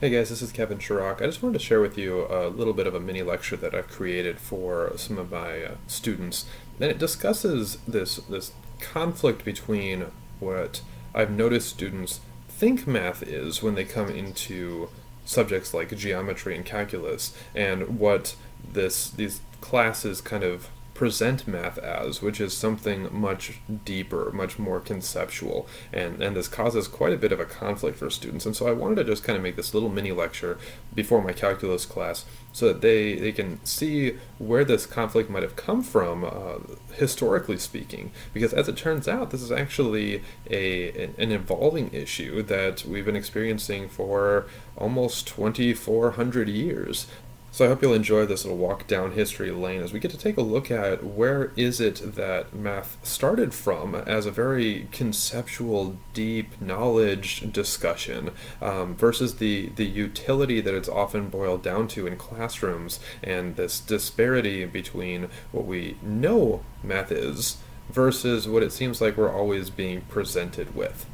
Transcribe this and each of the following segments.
Hey guys, this is Kevin Chirac. I just wanted to share with you a little bit of a mini lecture that I've created for some of my students. And it discusses this conflict between what I've noticed students think math is when they come into subjects like geometry and calculus, and what these classes kind of present math as, which is something much deeper, much more conceptual, and this causes quite a bit of a conflict for students. And so I wanted to just kind of make this little mini lecture before my calculus class so that they can see where this conflict might have come from, historically speaking, because as it turns out, this is actually an evolving issue that we've been experiencing for almost 2,400 years. So I hope you'll enjoy this little walk down history lane as we get to take a look at where is it that math started from as a very conceptual, deep knowledge discussion, versus the utility that it's often boiled down to in classrooms, and this disparity between what we know math is versus what it seems like we're always being presented with.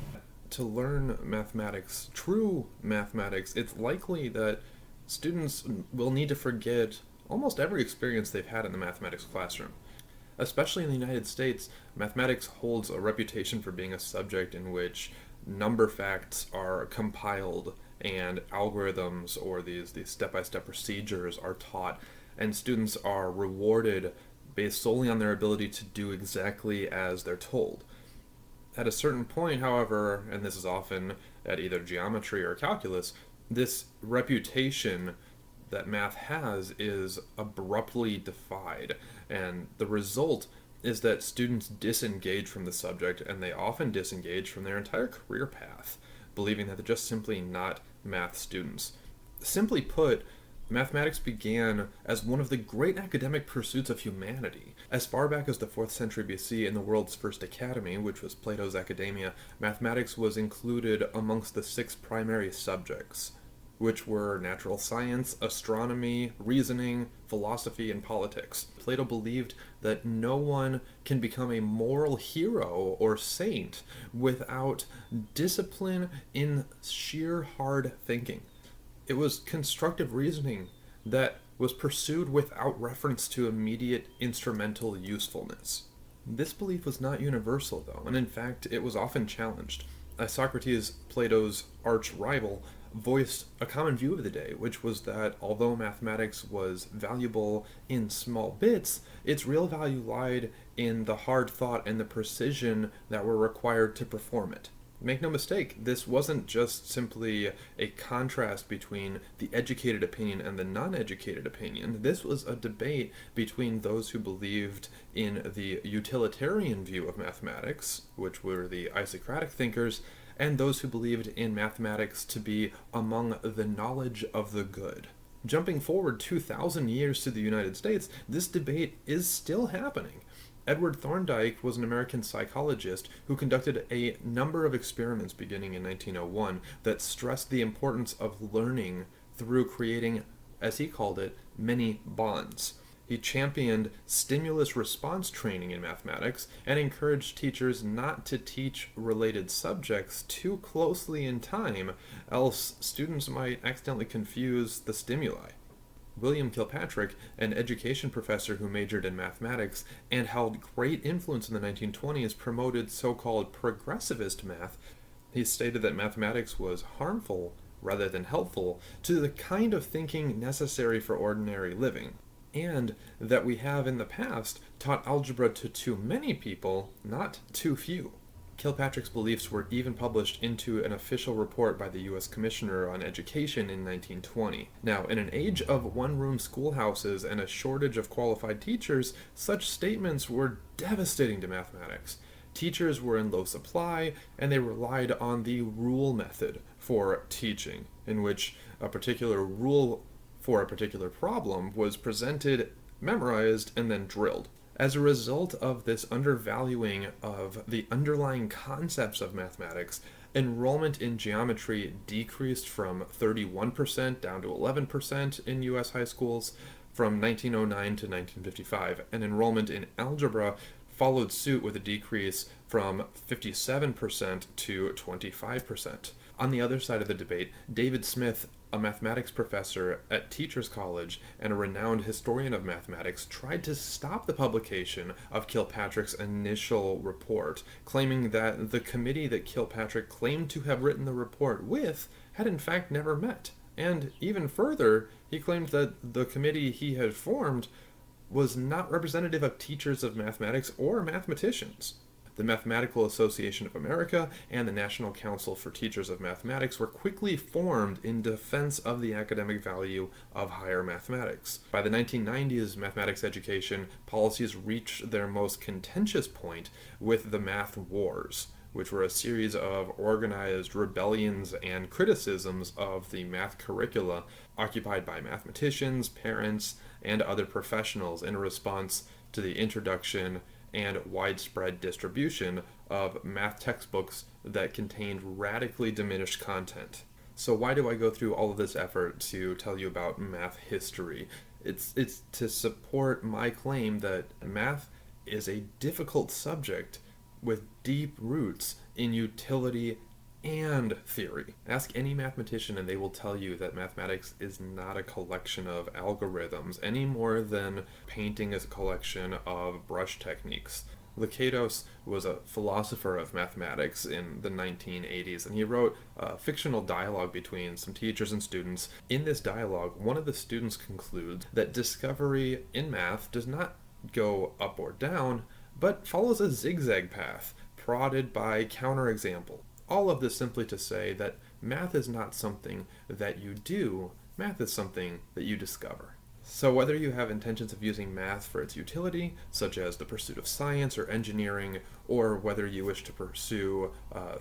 To learn mathematics, true mathematics, it's likely that students will need to forget almost every experience they've had in the mathematics classroom. Especially in the United States, mathematics holds a reputation for being a subject in which number facts are compiled and algorithms or these step-by-step procedures are taught, and students are rewarded based solely on their ability to do exactly as they're told. At a certain point, however, and this is often at either geometry or calculus, this reputation that math has is abruptly defied, and the result is that students disengage from the subject, and they often disengage from their entire career path, believing that they're just simply not math students. Simply put, mathematics began as one of the great academic pursuits of humanity. As far back as the 4th century BC, in the world's first academy, which was Plato's Academia, mathematics was included amongst the 6 primary subjects, which were natural science, astronomy, reasoning, philosophy, and politics. Plato believed that no one can become a moral hero or saint without discipline in sheer hard thinking. It was constructive reasoning that was pursued without reference to immediate instrumental usefulness. This belief was not universal, though, and in fact, it was often challenged. Socrates, Plato's arch rival, voiced a common view of the day, which was that although mathematics was valuable in small bits, its real value lied in the hard thought and the precision that were required to perform it. Make no mistake, this wasn't just simply a contrast between the educated opinion and the non-educated opinion. This was a debate between those who believed in the utilitarian view of mathematics, which were the Isocratic thinkers, and those who believed in mathematics to be among the knowledge of the good. Jumping forward 2,000 years to the United States, this debate is still happening. Edward Thorndike was an American psychologist who conducted a number of experiments beginning in 1901 that stressed the importance of learning through creating, as he called it, many bonds. He championed stimulus response training in mathematics and encouraged teachers not to teach related subjects too closely in time, else students might accidentally confuse the stimuli. William Kilpatrick, an education professor who majored in mathematics and held great influence in the 1920s, promoted so-called progressivist math. He stated that mathematics was harmful rather than helpful to the kind of thinking necessary for ordinary living, and that we have in the past taught algebra to too many people, not too few. Kilpatrick's beliefs were even published into an official report by the U.S. Commissioner on Education in 1920. Now, in an age of one-room schoolhouses and a shortage of qualified teachers, such statements were devastating to mathematics. Teachers were in low supply, and they relied on the rule method for teaching, in which a particular rule for a particular problem was presented, memorized, and then drilled. As a result of this undervaluing of the underlying concepts of mathematics, enrollment in geometry decreased from 31% down to 11% in U.S. high schools from 1909 to 1955, and enrollment in algebra followed suit with a decrease from 57% to 25%. On the other side of the debate, David Smith a mathematics professor at Teachers College and a renowned historian of mathematics, tried to stop the publication of Kilpatrick's initial report, claiming that the committee that Kilpatrick claimed to have written the report with had in fact never met. And even further, he claimed that the committee he had formed was not representative of teachers of mathematics or mathematicians. The Mathematical Association of America and the National Council for Teachers of Mathematics were quickly formed in defense of the academic value of higher mathematics. By the 1990s, mathematics education policies reached their most contentious point with the math wars, which were a series of organized rebellions and criticisms of the math curricula occupied by mathematicians, parents, and other professionals in response to the introduction and widespread distribution of math textbooks that contained radically diminished content. So why do I go through all of this effort to tell you about math history? It's to support my claim that math is a difficult subject with deep roots in utility and theory. Ask any mathematician and they will tell you that mathematics is not a collection of algorithms any more than painting is a collection of brush techniques. Lakatos was a philosopher of mathematics in the 1980s, and he wrote a fictional dialogue between some teachers and students. In this dialogue, one of the students concludes that discovery in math does not go up or down, but follows a zigzag path, prodded by counterexample. All of this simply to say that math is not something that you do, math is something that you discover. So whether you have intentions of using math for its utility, such as the pursuit of science or engineering, or whether you wish to pursue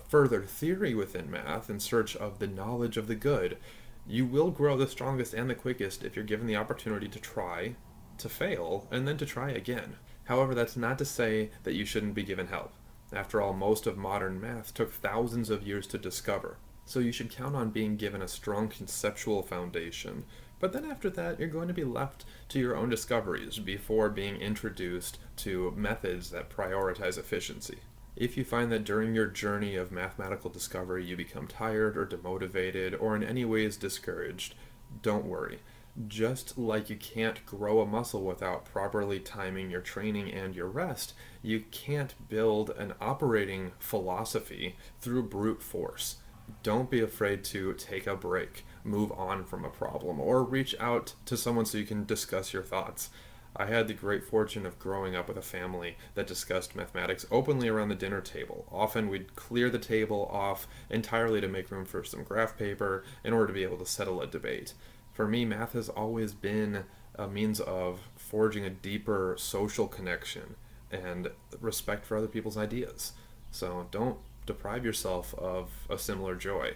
further theory within math in search of the knowledge of the good, you will grow the strongest and the quickest if you're given the opportunity to try, to fail, and then to try again. However, that's not to say that you shouldn't be given help. After all, most of modern math took thousands of years to discover, so you should count on being given a strong conceptual foundation. But then after that, you're going to be left to your own discoveries before being introduced to methods that prioritize efficiency. If you find that during your journey of mathematical discovery you become tired or demotivated or in any ways discouraged, don't worry. Just like you can't grow a muscle without properly timing your training and your rest, you can't build an operating philosophy through brute force. Don't be afraid to take a break, move on from a problem, or reach out to someone so you can discuss your thoughts. I had the great fortune of growing up with a family that discussed mathematics openly around the dinner table. Often we'd clear the table off entirely to make room for some graph paper in order to be able to settle a debate. For me, math has always been a means of forging a deeper social connection and respect for other people's ideas. So don't deprive yourself of a similar joy.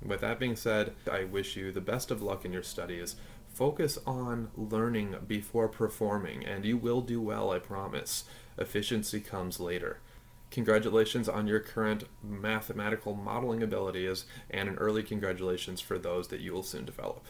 With that being said, I wish you the best of luck in your studies. Focus on learning before performing, and you will do well, I promise. Efficiency comes later. Congratulations on your current mathematical modeling abilities, and an early congratulations for those that you will soon develop.